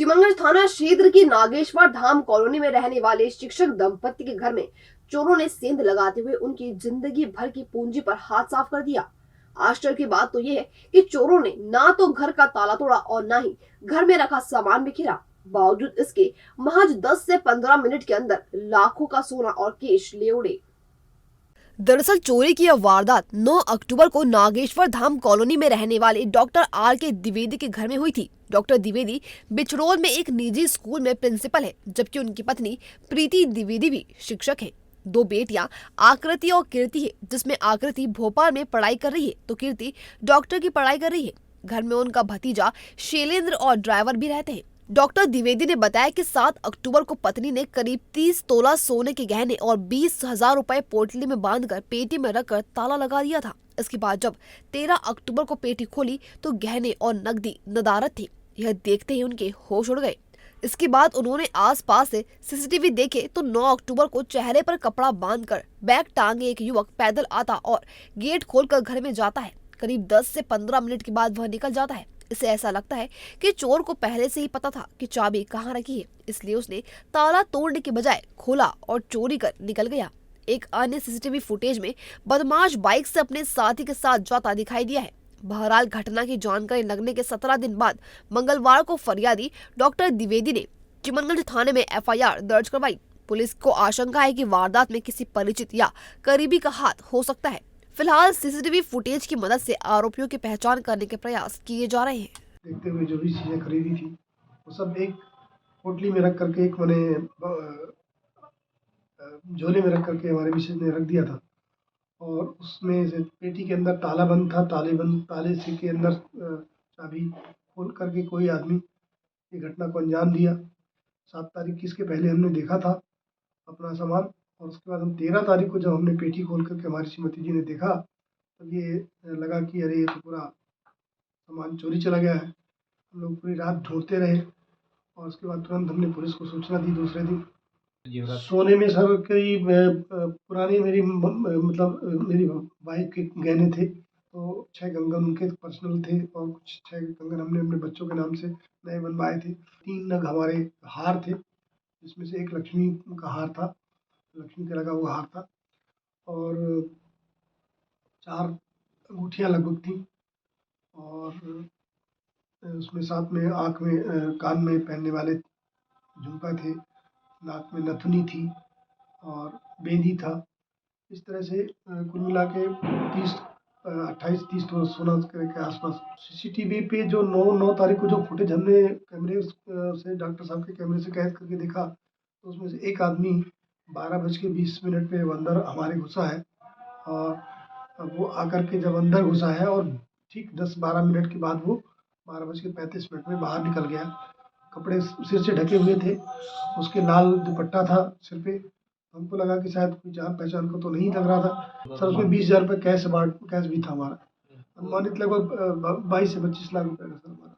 चिमनगंज थाना क्षेत्र की नागेश्वर धाम कॉलोनी में रहने वाले शिक्षक दंपति के घर में चोरों ने सेंध लगाते हुए उनकी जिंदगी भर की पूंजी पर हाथ साफ कर दिया। आश्चर्य की बात तो यह है कि चोरों ने ना तो घर का ताला तोड़ा और ना ही घर में रखा सामान बिखेरा। बावजूद इसके महज 10 से 15 मिनट के अंदर लाखों का सोना और कैश ले उड़े। दरअसल चोरी की यह वारदात 9 अक्टूबर को नागेश्वर धाम कॉलोनी में रहने वाले डॉक्टर आर के द्विवेदी के घर में हुई थी। डॉक्टर द्विवेदी बिचरोल में एक निजी स्कूल में प्रिंसिपल है, जबकि उनकी पत्नी प्रीति द्विवेदी भी शिक्षक है। दो बेटियां आकृति और कीर्ति है, जिसमें आकृति भोपाल में पढ़ाई कर रही है तो कीर्ति डॉक्टर की पढ़ाई कर रही है। घर में उनका भतीजा शैलेंद्र और ड्राइवर भी रहते हैं। डॉक्टर द्विवेदी ने बताया कि 7 अक्टूबर को पत्नी ने करीब 30 तोला सोने के गहने और 20,000 रुपए पोटली में बांधकर पेटी में रखकर ताला लगा दिया था। इसके बाद जब 13 अक्टूबर को पेटी खोली तो गहने और नकदी नदारद थी। यह देखते ही उनके होश उड़ गए। इसके बाद उन्होंने आसपास से सीसीटीवी देखे तो 9 अक्टूबर को चेहरे पर कपड़ा बांधकर बैग टांगे एक युवक पैदल आता और गेट खोलकर घर में जाता है। करीब 10 से 15 मिनट के बाद वह निकल जाता है। इसे ऐसा लगता है कि चोर को पहले से ही पता था कि चाबी कहाँ रखी है, इसलिए उसने ताला तोड़ने के बजाय खोला और चोरी कर निकल गया। एक अन्य सीसीटीवी फुटेज में बदमाश बाइक से अपने साथी के साथ जाता दिखाई दिया है। बहरहाल घटना की जानकारी लगने के 17 दिन बाद मंगलवार को फरियादी डॉक्टर द्विवेदी ने चिमनगंज थाने में एफआईआर दर्ज करवाई। पुलिस को आशंका है कि वारदात में किसी परिचित या करीबी का हाथ हो सकता है। फिलहाल सीसीटीवी फुटेज की मदद से आरोपियों की पहचान करने के प्रयास किए जा रहे हैं। देखते हुए जो भी चीजें खरीदी थी वो सब एक पोटली में रख करके एक मैंने झोले में रख करके हमारे मिसेज ने रख दिया था और उसमें से पेटी के अंदर ताला बंद था। ताले से के अंदर चाबी खोल करके कोई आदमी ये घटना को अंजाम दिया। 7 तारीख की इसके पहले हमने देखा था अपना सामान और उसके बाद हम 13 तारीख को जब हमने पेटी खोल करके हमारी श्रीमती जी ने देखा तब ये लगा कि अरे ये तो पूरा सामान चोरी चला गया है। हम लोग पूरी रात ढूंढते रहे और उसके बाद तुरंत हमने पुलिस को सूचना दी। दूसरे दिन सोने में सर कई पुरानी मेरी वाइफ के गहने थे, तो 6 कंगन उनके पर्सनल थे और कुछ 6 कंगन हमने अपने बच्चों के नाम से नए बनवाए थे। 3 नग हमारे हार थे, जिसमें से एक लक्ष्मी का हार था, लक्ष्मी का लगा हुआ हार था और 4 अंगूठियाँ लगभग थी और उसमें साथ में आँख में कान में पहनने वाले झुमका थे, नाक में नथुनी थी और बेंदी था। इस तरह से कुल मिला के 28-30 तो सोना के आसपास। सीसीटीवी पे जो 9 तारीख को जो फुटेज हमने कैमरे से डॉक्टर साहब के कैमरे से कैद करके देखा तो उसमें से एक आदमी 12:20 पे अंदर हमारे घुसा है और वो आकर के जब अंदर घुसा है और ठीक 10-12 मिनट के बाद वो 12:35 में बाहर निकल गया। कपड़े सिर से ढके हुए थे, उसके लाल दुपट्टा था सिर पे। हमको लगा कि शायद कोई जान पहचान को तो नहीं लग रहा था। सर उसमें 20,000 रुपये कैश भी था हमारा। अनुमानित लगभग 22 से 25 लाख रुपये का सर हमारा।